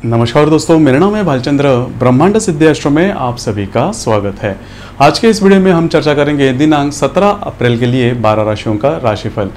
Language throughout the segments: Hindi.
नमस्कार दोस्तों, मेरा नाम है भालचंद्र। ब्रह्मांड सिद्धि एस्ट्रो में आप सभी का स्वागत है। आज के इस वीडियो में हम चर्चा करेंगे दिनांक 17 अप्रैल के लिए 12 राशियों का राशिफल।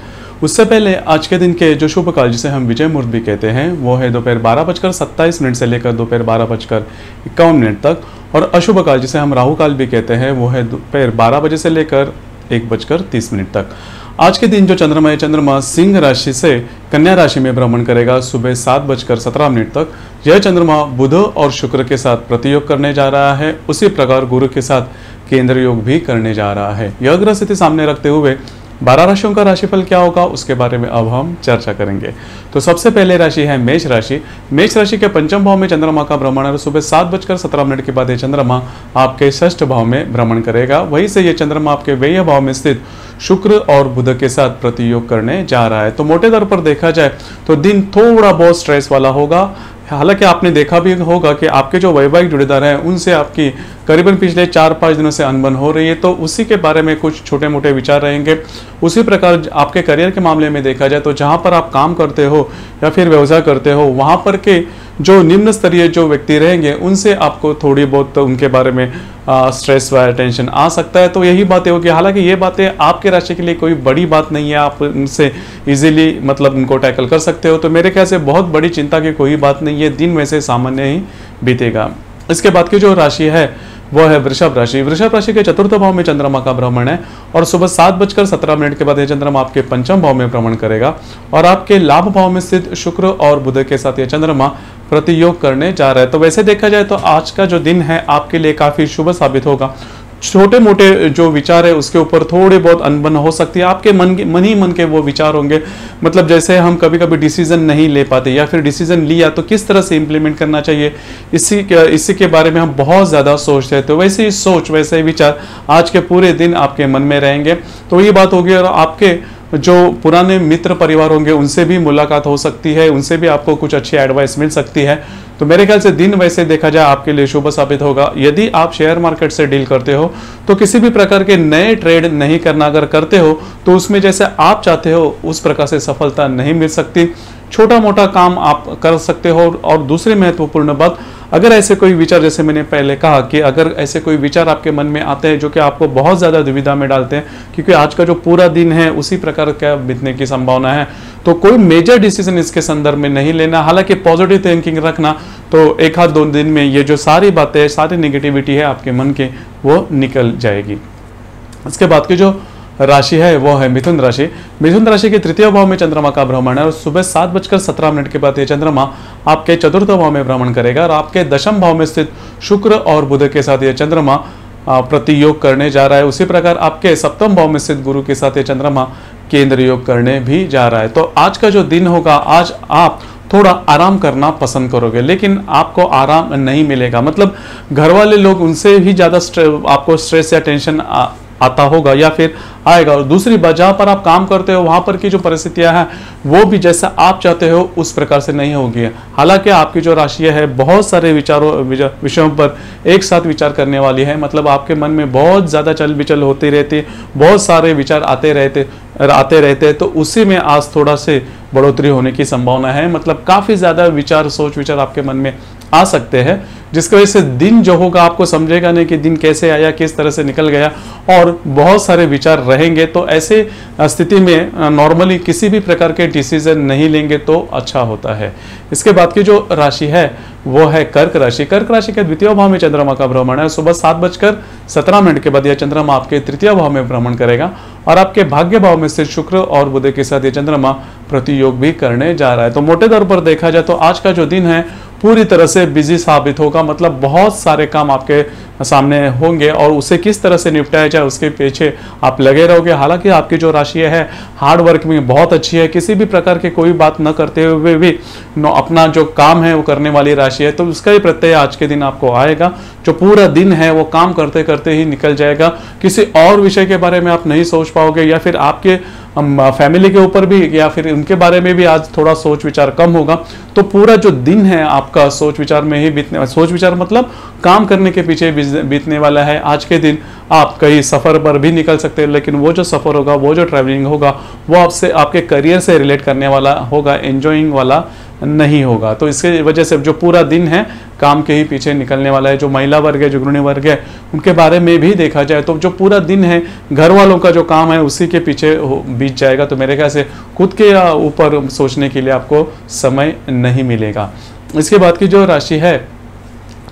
उससे पहले आज के दिन के जो शुभ काल जिसे हम विजय मुहूर्त भी कहते हैं वो है दोपहर 12:27 से लेकर दोपहर 12:51 तक, और अशुभ काल जिसे हम राहु काल भी कहते हैं वो है दोपहर 12 बजे से लेकर 1:30 तक। आज के दिन जो चंद्रमा है, चंद्रमा सिंह राशि से कन्या राशि में भ्रमण करेगा सुबह 7:17 तक। यह चंद्रमा बुध और शुक्र के साथ प्रतियोग करने जा रहा है, उसी प्रकार गुरु के साथ केंद्र योग भी करने जा रहा है। यह ग्रह स्थिति सामने रखते हुए 12 राशियों का राशिफल क्या होगा उसके बारे में अब हम चर्चा करेंगे। तो सबसे पहले राशि है मेष राशि। मेष राशि के पंचम भाव में चंद्रमा का भ्रमण है। सुबह 7:17 के बाद ये चंद्रमा आपके षष्ठ भाव में भ्रमण करेगा। वहीं से ये चंद्रमा आपके व्यय भाव में स्थित शुक्र और बुध के साथ प्रतियोग करने जा रहा है। तो मोटे तौर पर देखा जाए तो दिन थोड़ा बहुत स्ट्रेस वाला होगा। हालांकि आपने देखा भी होगा कि आपके जो वैवाहिक जुड़ेदार हैं उनसे आपकी करीबन पिछले 4-5 दिनों से अनबन हो रही है, तो उसी के बारे में कुछ छोटे मोटे विचार रहेंगे। उसी प्रकार आपके करियर के मामले में देखा जाए तो जहां पर आप काम करते हो या फिर व्यवसाय करते हो वहां पर के जो निम्न स्तरीय जो व्यक्ति रहेंगे उनसे आपको थोड़ी बहुत उनके बारे में स्ट्रेस व टेंशन आ सकता है। तो यही बातें होगी। हालांकि ये बातें आपके राशि के लिए कोई बड़ी बात नहीं है, आप उनसे इजीली उनको टैकल कर सकते हो। तो मेरे ख्याल से बहुत बड़ी चिंता की कोई बात नहीं है, दिन वैसे सामान्य ही बीतेगा। इसके बाद की जो राशि है वो है वृषभ राशि। वृषभ राशि के चतुर्थ भाव में चंद्रमा का भ्रमण है और सुबह 7:17 के बाद ये चंद्रमा आपके पंचम भाव में भ्रमण करेगा और आपके लाभ भाव में स्थित शुक्र और बुध के साथ ये चंद्रमा प्रतियोग करने जा रहा है। तो वैसे देखा जाए तो आज का जो दिन है आपके लिए काफी शुभ साबित होगा। छोटे मोटे जो विचार है उसके ऊपर थोड़ी बहुत अनबन हो सकती है। आपके मन ही मन के वो विचार होंगे, जैसे हम कभी कभी डिसीजन नहीं ले पाते या फिर डिसीजन लिया तो किस तरह से इंप्लीमेंट करना चाहिए, इसी के बारे में हम बहुत ज़्यादा सोचते हैं। तो वैसे ही सोच वैसे ही विचार आज के पूरे दिन आपके मन में रहेंगे। तो ये बात होगी। और आपके जो पुराने मित्र परिवार होंगे उनसे भी मुलाकात हो सकती है, उनसे भी आपको कुछ अच्छी एडवाइस मिल सकती है। तो मेरे ख्याल से दिन वैसे देखा जाए आपके लिए शुभ साबित होगा। यदि आप शेयर मार्केट से डील करते हो तो किसी भी प्रकार के नए ट्रेड नहीं करना, अगर करते हो तो उसमें जैसे आप चाहते हो उस प्रकार से सफलता नहीं मिल सकती। छोटा मोटा काम आप कर सकते हो। और दूसरी महत्वपूर्ण बात, अगर ऐसे कोई विचार, जैसे मैंने पहले कहा कि अगर ऐसे कोई विचार आपके मन में आते हैं जो कि आपको बहुत ज़्यादा दुविधा में डालते हैं, क्योंकि आज का जो पूरा दिन है उसी प्रकार का बीतने की संभावना है, तो कोई मेजर डिसीजन इसके संदर्भ में नहीं लेना। हालांकि पॉजिटिव थिंकिंग रखना, तो 1-2 दिन में ये जो सारी बातें, सारी नेगेटिविटी है आपके मन के, वो निकल जाएगी। इसके बाद की जो राशि है वो है मिथुन राशि। मिथुन राशि के तृतीय भाव में चंद्रमा का भ्रमण है और सुबह 7:17 के बाद ये चंद्रमा आपके चतुर्थ भाव में भ्रमण करेगा और आपके दशम भाव में स्थित शुक्र और बुध के साथ ये चंद्रमा प्रतियोग करने जा रहा है। उसी प्रकार आपके सप्तम भाव में स्थित गुरु के साथ ये चंद्रमा केंद्र योग करने भी जा रहा है। तो आज का जो दिन होगा, आज आप थोड़ा आराम करना पसंद करोगे, लेकिन आपको आराम नहीं मिलेगा। घर वाले लोग, उनसे ही ज़्यादा आपको स्ट्रेस या टेंशन आता होगा या फिर आएगा। और दूसरी बात, जहां पर आप काम करते हो वहां पर की जो परिस्थितियां हैं वो भी जैसा आप चाहते हो उस प्रकार से नहीं होगी। हालांकि आपकी जो राशि है बहुत सारे विषयों पर एक साथ विचार करने वाली है। आपके मन में बहुत ज्यादा चल विचल होती रहती, बहुत सारे विचार आते रहते हैं। तो उसी में आज थोड़ा से बढ़ोतरी होने की संभावना है। काफी ज्यादा विचार, सोच विचार आपके मन में आ सकते हैं, जिसकी वजह से दिन जो होगा आपको समझेगा नहीं कि दिन कैसे आया, किस तरह से निकल गया, और बहुत सारे विचार रहेंगे। तो ऐसे स्थिति में नॉर्मली किसी भी प्रकार के डिसीजन नहीं लेंगे तो अच्छा होता है। इसके बाद की जो राशि है वो है कर्क राशि। कर्क राशि के द्वितीय भाव में चंद्रमा का भ्रमण है। सुबह 7:17 के बाद यह चंद्रमा आपके तृतीय भाव में भ्रमण करेगा और आपके भाग्य भाव में स्थित शुक्र और बुध के साथ ये चंद्रमा प्रतियोग भी करने जा रहा है। तो मोटे तौर पर देखा जाए तो आज का जो दिन है पूरी तरह से बिजी साबित होगा। बहुत सारे काम आपके सामने होंगे और उसे किस तरह से निपटाया जाए उसके पीछे आप लगे रहोगे। हालांकि आपकी जो राशि है हार्ड वर्क में बहुत अच्छी है, किसी भी प्रकार के कोई बात न करते हुए भी अपना जो काम है वो करने वाली राशि है। तो उसका ही प्रत्यय आज के दिन आपको आएगा। जो पूरा दिन है वो काम करते करते ही निकल जाएगा। किसी और विषय के बारे में आप नहीं सोच पाओगे या फिर आपके फैमिली के ऊपर भी या फिर उनके बारे में भी आज थोड़ा सोच विचार कम होगा। तो पूरा जो दिन है आपका सोच विचार में ही बीतने, सोच विचार काम करने के पीछे बीतने वाला है। आज के दिन आप कहीं सफर पर भी निकल सकते हैं, लेकिन वो जो सफर होगा, वो जो ट्रैवलिंग होगा, वो आपसे आपके करियर से रिलेट करने वाला होगा, एंजॉइंग वाला नहीं होगा। तो इसके वजह से जो पूरा दिन है काम के ही पीछे निकलने वाला है। जो महिला वर्ग है, जो गृहिणी वर्ग है, उनके बारे में भी देखा जाए तो जो पूरा दिन है घर वालों का जो काम है उसी के पीछे बीत जाएगा। तो मेरे ख्याल से खुद के ऊपर सोचने के लिए आपको समय नहीं मिलेगा। इसके बाद की जो राशि है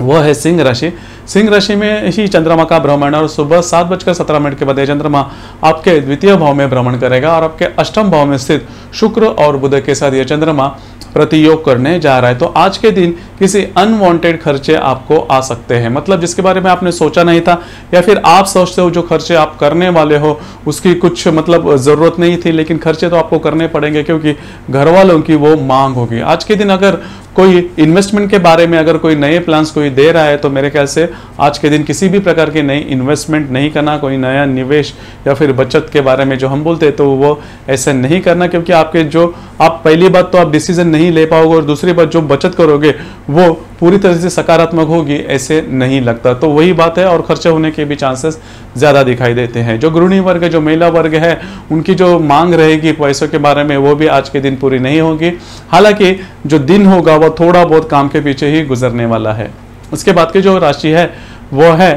वो है सिंह राशि। सिंह राशि में ही चंद्रमा का भ्रमण और सुबह 7:17 के बाद यह चंद्रमा आपके द्वितीय भाव में भ्रमण करेगा और आपके अष्टम भाव में स्थित शुक्र और बुध के साथ यह चंद्रमा प्रतियोग करने जा रहा है। तो आज के दिन किसी अनवांटेड खर्चे आपको आ सकते हैं, मतलब जिसके बारे में आपने सोचा नहीं था या फिर आप सोचते हो जो खर्चे आप करने वाले हो उसकी कुछ मतलब ज़रूरत नहीं थी, लेकिन खर्चे तो आपको करने पड़ेंगे क्योंकि घर वालों की वो मांग होगी। आज के दिन अगर कोई इन्वेस्टमेंट के बारे में अगर कोई नए प्लान्स कोई दे रहा है तो मेरे ख्याल से आज के दिन किसी भी प्रकार की नई इन्वेस्टमेंट नहीं करना, कोई नया निवेश या फिर बचत के बारे में जो हम बोलते हैं तो वो ऐसा नहीं करना, क्योंकि आपके जो आप पहली बात तो आप डिसीजन नहीं ले पाओगे और दूसरी बात जो बचत करोगे वो पूरी तरह से सकारात्मक होगी ऐसे नहीं लगता। तो वही बात है और खर्चे होने के भी चांसेस ज़्यादा दिखाई देते हैं। जो गृहिणी वर्ग है, जो महिला वर्ग है, उनकी जो मांग रहेगी पैसों के बारे में वो भी आज के दिन पूरी नहीं होगी। हालांकि जो दिन होगा वो थोड़ा बहुत काम के पीछे ही गुजरने वाला है। उसके बाद की जो राशि है वो है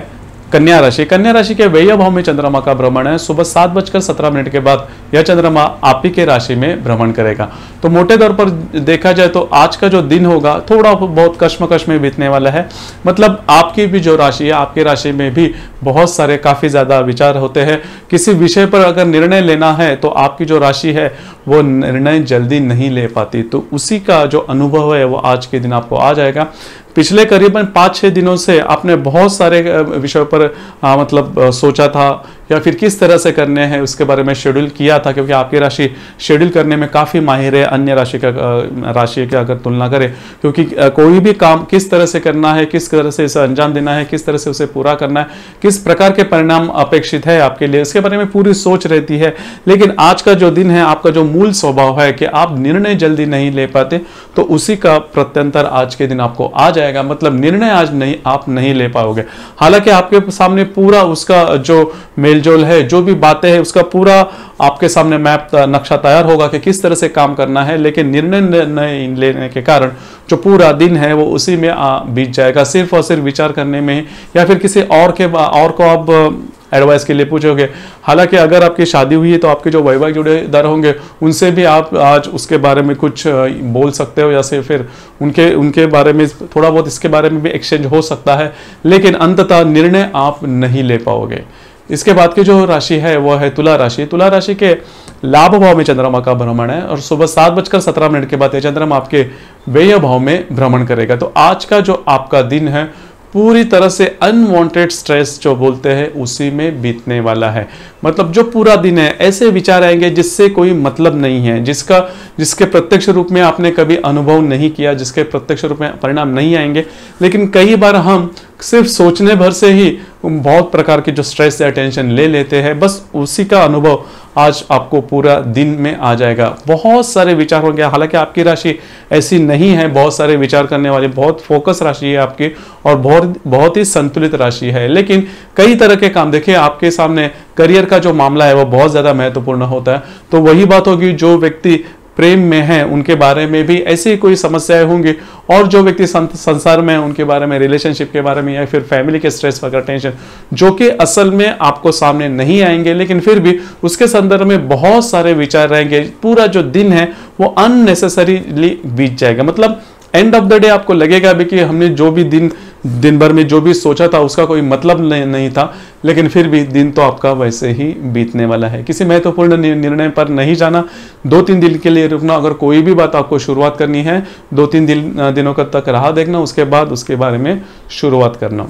कन्या राशि। कन्या राशि के व्यय भाव में चंद्रमा का भ्रमण है। सुबह 7:17 के बाद यह चंद्रमा आप ही के राशि में भ्रमण करेगा। तो मोटे तौर पर देखा जाए तो आज का जो दिन होगा थोड़ा बहुत कश्मकश में बीतने वाला है। मतलब आपकी भी जो राशि है, आपकी राशि में भी बहुत सारे काफ़ी ज़्यादा विचार होते हैं। किसी विषय पर अगर निर्णय लेना है तो आपकी जो राशि है वो निर्णय जल्दी नहीं ले पाती, तो उसी का जो अनुभव है वो आज के दिन आपको आ जाएगा। पिछले करीबन 5-6 दिनों से आपने बहुत सारे विषयों पर मतलब सोचा था या फिर किस तरह से करने हैं उसके बारे में शेड्यूल किया था, क्योंकि आपकी राशि शेड्यूल करने में काफ़ी माहिर है अन्य राशि की अगर तुलना करें, क्योंकि कोई भी काम किस तरह से करना है, किस तरह से इसे अंजाम देना है, किस तरह से उसे पूरा करना है, किस प्रकार के परिणाम अपेक्षित है आपके लिए, इसके बारे में पूरी सोच रहती है। लेकिन आज का जो दिन है, आपका जो मूल स्वभाव है कि आप निर्णय जल्दी नहीं ले पाते, तो उसी का प्रत्यंतर आज के दिन आपको आ जाएगा। मतलब निर्णय आज नहीं आप नहीं ले पाओगे। हालांकि आपके सामने पूरा उसका जो मेलजोल है, जो भी बातें हैं, उसका पूरा आपके सामने मैप नक्शा तैयार होगा कि किस तरह से काम करना है, लेकिन निर्णय नहीं लेने के कारण जो पूरा दिन है वो उसी में बीत जाएगा, सिर्फ और सिर्फ विचार करने में या फिर किसी और को आप एडवाइस के लिए पूछोगे। हालांकि अगर आपकी शादी हुई है तो आपके जो वैवाहिक जोड़ीदार होंगे उनसे भी आप आज उसके बारे में कुछ बोल सकते हो या फिर उनके बारे में थोड़ा बहुत इसके बारे में भी एक्सचेंज हो सकता है, लेकिन अंततः निर्णय आप नहीं ले पाओगे। इसके बाद की जो राशि है वो है तुला राशि। तुला राशि के लाभ भाव में चंद्रमा का भ्रमण है और सुबह 7:17 के बाद यह चंद्रमा आपके व्यय भाव में भ्रमण करेगा। तो आज का जो आपका दिन है पूरी तरह से अनवांटेड स्ट्रेस जो बोलते हैं उसी में बीतने वाला है। मतलब जो पूरा दिन है ऐसे विचार आएंगे जिससे कोई मतलब नहीं है, जिसके प्रत्यक्ष रूप में आपने कभी अनुभव नहीं किया, जिसके प्रत्यक्ष रूप में परिणाम नहीं आएंगे, लेकिन कई बार हम सिर्फ सोचने भर से ही बहुत प्रकार की जो स्ट्रेस या टेंशन ले लेते हैं, बस उसी का अनुभव आज आपको पूरा दिन में आ जाएगा। बहुत सारे विचार होंगे। हालांकि आपकी राशि ऐसी नहीं है, बहुत सारे विचार करने वाली, बहुत फोकस राशि है आपकी और बहुत ही संतुलित राशि है, लेकिन कई तरह के काम देखिए आपके सामने करियर का जो मामला है वो बहुत ज्यादा महत्वपूर्ण होता है। तो वही बात होगी, जो व्यक्ति प्रेम में है उनके बारे में भी ऐसी कोई समस्याएं होंगी, और जो व्यक्ति संसार में उनके बारे में, रिलेशनशिप के बारे में या फिर फैमिली के स्ट्रेस वगैरह टेंशन जो कि असल में आपको सामने नहीं आएंगे, लेकिन फिर भी उसके संदर्भ में बहुत सारे विचार रहेंगे। पूरा जो दिन है वो अननेसेसरीली बीत जाएगा। मतलब एंड ऑफ द डे आपको लगेगा भी कि हमने जो भी दिन भर में जो भी सोचा था उसका कोई मतलब नहीं था, लेकिन फिर भी दिन तो आपका वैसे ही बीतने वाला है। किसी महत्वपूर्ण निर्णय पर नहीं जाना, 2-3 दिन के लिए रुकना। अगर कोई भी बात आपको शुरुआत करनी है 2-3 दिनों तक राह देखना, उसके बाद उसके बारे में शुरुआत करना।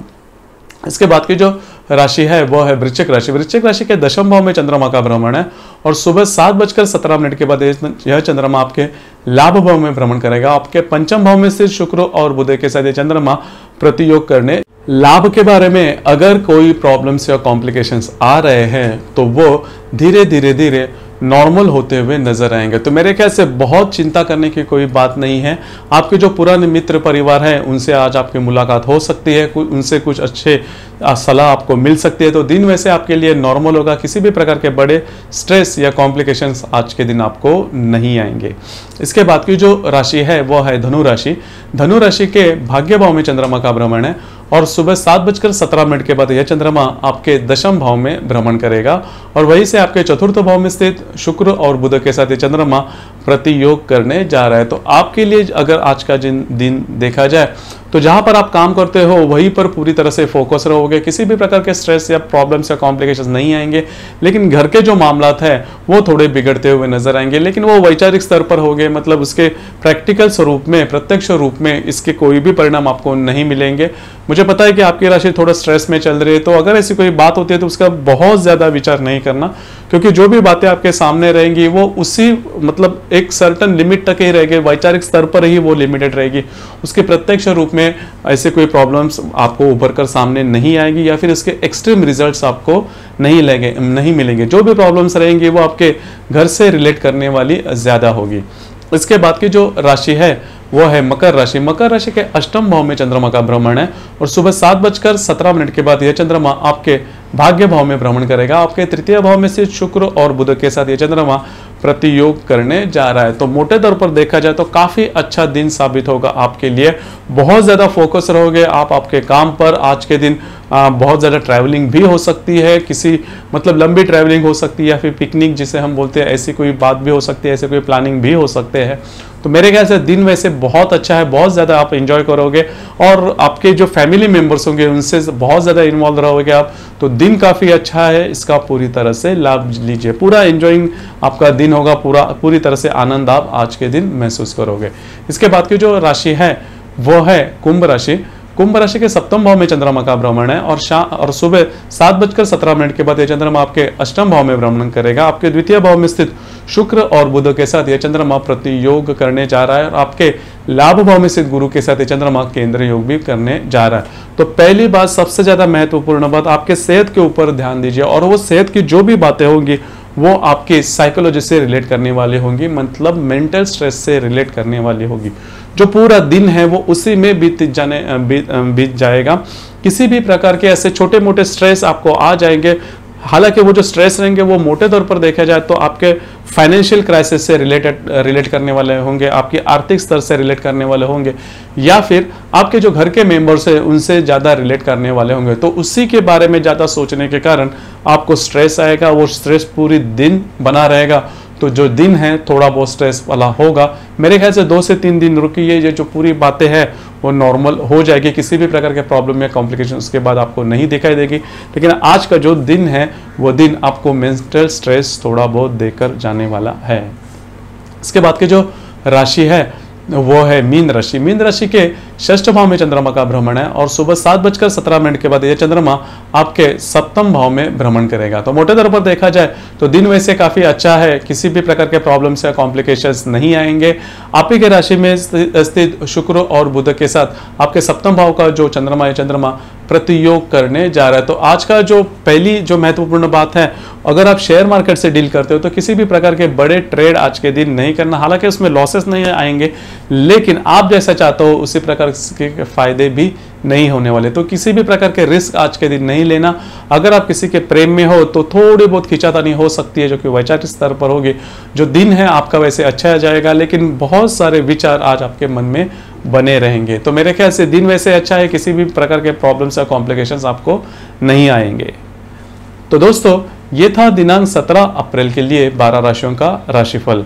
इसके बाद की जो राशि है वो है वृश्चिक राशि। वृश्चिक राशि के दशम भाव में चंद्रमा का भ्रमण है और सुबह 7:17 के बाद यह चंद्रमा आपके लाभ भाव में भ्रमण करेगा। आपके पंचम भाव में स्थित शुक्र और बुध के साथ यह चंद्रमा प्रतियोग करने। लाभ के बारे में अगर कोई प्रॉब्लम्स या कॉम्प्लिकेशंस आ रहे हैं तो वो धीरे धीरे नॉर्मल होते हुए नजर आएंगे। तो मेरे ख्याल से बहुत चिंता करने की कोई बात नहीं है। आपके जो पुराने मित्र परिवार हैं उनसे आज आपकी मुलाकात हो सकती है, उनसे कुछ अच्छे सलाह आपको मिल सकती है। तो दिन वैसे आपके लिए नॉर्मल होगा, किसी भी प्रकार के बड़े स्ट्रेस या कॉम्प्लिकेशंस आज के दिन आपको नहीं आएंगे। इसके बाद की जो राशि है वो है धनु राशि। धनु राशि के भाग्य भाव में चंद्रमा का भ्रमण है और सुबह 7:17 के बाद यह चंद्रमा आपके दशम भाव में भ्रमण करेगा और वहीं से आपके चतुर्थ भाव में स्थित शुक्र और बुध के साथ ये चंद्रमा प्रतियोग करने जा रहा है। तो आपके लिए अगर आज का दिन देखा जाए तो जहां पर आप काम करते हो वहीं पर पूरी तरह से फोकस रहोगे, किसी भी प्रकार के स्ट्रेस या प्रॉब्लम्स या कॉम्प्लिकेशंस नहीं आएंगे। लेकिन घर के जो मामलात है वो थोड़े बिगड़ते हुए नजर आएंगे, लेकिन वो वैचारिक स्तर पर होंगे, मतलब उसके प्रैक्टिकल स्वरूप में, प्रत्यक्ष रूप में इसके कोई भी परिणाम आपको नहीं मिलेंगे। मुझे पता है कि आपकी राशि थोड़ा स्ट्रेस में चल रही है, तो अगर ऐसी कोई बात होती है तो उसका बहुत ज्यादा विचार नहीं करना, क्योंकि जो भी बातें आपके सामने रहेंगी वो उसी मतलब एक सर्टन लिमिट तक ही रहेगी, वैचारिक स्तर पर ही वो लिमिटेड रहेगी। उसके प्रत्यक्ष रूप में ऐसे कोई प्रॉब्लम्स आपको उभर कर सामने नहीं आएगी या फिर इसके एक्सट्रीम रिजल्ट्स आपको नहीं मिलेंगे। जो भी प्रॉब्लम्स रहेंगी वो आपके घर से रिलेट करने वाली ज्यादा होगी। इसके बाद की जो राशि है वो है मकर राशि। मकर राशि के अष्टम भाव में चंद्रमा का भ्रमण है और सुबह 7:17 के बाद यह चंद्रमा आपके भाग्य भाव में भ्रमण करेगा। आपके तृतीय भाव में से शुक्र और बुध के साथ यह चंद्रमा प्रतियोग करने जा रहा है। तो मोटे तौर पर देखा जाए तो काफी अच्छा दिन साबित होगा आपके लिए। बहुत ज्यादा फोकस रहोगे आप आपके काम पर। आज के दिन बहुत ज्यादा ट्रैवलिंग भी हो सकती है, किसी मतलब लंबी ट्रैवलिंग हो सकती है या फिर पिकनिक जिसे हम बोलते हैं, ऐसी कोई बात भी हो सकती है, ऐसे कोई प्लानिंग भी हो सकते हैं। तो मेरे ख्याल से दिन वैसे बहुत अच्छा है, बहुत ज्यादा आप एंजॉय करोगे और आपके जो फैमिली मेंबर्स होंगे उनसे बहुत ज्यादा इन्वॉल्व रहोगे आप। तो दिन काफी अच्छा है, इसका पूरी तरह से लाभ लीजिए। पूरा एंजॉइंग आपका दिन होगा, पूरी तरह से आनंद आप आज के दिन महसूस करोगे। इसके बाद की जो राशि है वो है कुंभ राशि। कुंभ राशि के सप्तम भाव में चंद्रमा का भ्रमण है और सुबह 7:17 के बाद यह चंद्रमा आपके अष्टम भाव में भ्रमण करेगा। आपके द्वितीय भाव में स्थित शुक्र और बुध के साथ यह चंद्रमा प्रतियोग करने जा रहा है और आपके लाभ भाव में स्थित गुरु के साथ यह चंद्रमा केंद्र योग भी करने जा रहा है। तो पहली बात, सबसे ज्यादा महत्वपूर्ण बात, आपके सेहत के ऊपर ध्यान दीजिए और वो सेहत की जो भी बातें होंगी वो आपके साइकोलॉजी से रिलेट करने वाली होंगी, मतलब मेंटल स्ट्रेस से रिलेट करने वाली होगी। जो पूरा दिन है वो उसी में बीत जाएगा। किसी भी प्रकार के ऐसे छोटे मोटे स्ट्रेस आपको आ जाएंगे। हालांकि वो जो स्ट्रेस रहेंगे वो मोटे तौर पर देखा जाए तो आपके फाइनेंशियल क्राइसिस से रिलेट करने वाले होंगे, आपके आर्थिक स्तर से रिलेट करने वाले होंगे या फिर आपके जो घर के मेंबर्स हैं उनसे ज़्यादा रिलेट करने वाले होंगे। तो उसी के बारे में ज़्यादा सोचने के कारण आपको स्ट्रेस आएगा, वो स्ट्रेस पूरी दिन बना रहेगा। तो जो दिन है थोड़ा बहुत स्ट्रेस वाला होगा। मेरे ख्याल से 2 से 3 दिन रुकिए, ये जो पूरी बातें हैं वो नॉर्मल हो जाएगी। किसी भी प्रकार के प्रॉब्लम या कॉम्प्लिकेशन उसके बाद आपको नहीं दिखाई देगी। लेकिन आज का जो दिन है वो दिन आपको मेंटल स्ट्रेस थोड़ा बहुत देकर जाने वाला है। इसके बाद की जो राशि है वो है मीन राशि। मीन राशि के षष्ठ भाव में चंद्रमा का भ्रमण है और सुबह 7:17 के बाद यह चंद्रमा आपके सप्तम भाव में भ्रमण करेगा। तो मोटे तौर पर देखा जाए तो दिन वैसे काफी अच्छा है, किसी भी प्रकार के प्रॉब्लम्स या कॉम्प्लिकेशंस नहीं आएंगे। आप ही के राशि में स्थित शुक्र और बुध के साथ आपके सप्तम भाव का जो चंद्रमा है, चंद्रमा प्रतियोग करने जा रहा है। तो आज का जो पहली जो महत्वपूर्ण बात है, अगर आप शेयर मार्केट से डील करते हो तो किसी भी प्रकार के बड़े ट्रेड आज के दिन नहीं करना। हालांकि उसमें लॉसेस नहीं आएंगे, लेकिन आप जैसा चाहते हो उसी प्रकार के फायदे भी नहीं होने वाले। तो किसी भी प्रकार के रिस्क आज के दिन नहीं लेना। अगर आप किसी के प्रेम में हो तो थोड़ी बहुत खिंचातानी हो सकती है, जो कि वैचारिक स्तर पर होगी। जो दिन है आपका वैसे अच्छा जाएगा, लेकिन बहुत सारे विचार आज आपके मन में बने रहेंगे। तो मेरे ख्याल से दिन वैसे अच्छा है, किसी भी प्रकार के प्रॉब्लम्स या कॉम्प्लिकेशंस आपको नहीं आएंगे। तो दोस्तों, ये था दिनांक 17 अप्रैल के लिए 12 राशियों का राशिफल।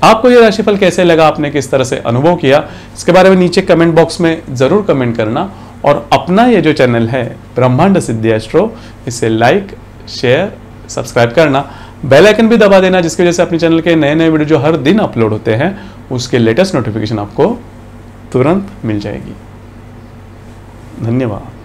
आपको ये राशिफल कैसे लगा, आपने किस तरह से अनुभव किया, इसके बारे में नीचे कमेंट बॉक्स में जरूर कमेंट करना। और अपना ये जो चैनल है ब्रह्मांड सिद्धि एस्ट्रो, इसे लाइक, शेयर, सब्सक्राइब करना, बेल आइकन भी दबा देना, जिसकी वजह से अपने चैनल के नए नए वीडियो जो हर दिन अपलोड होते हैं उसके लेटेस्ट नोटिफिकेशन आपको तुरंत मिल जाएगी। धन्यवाद।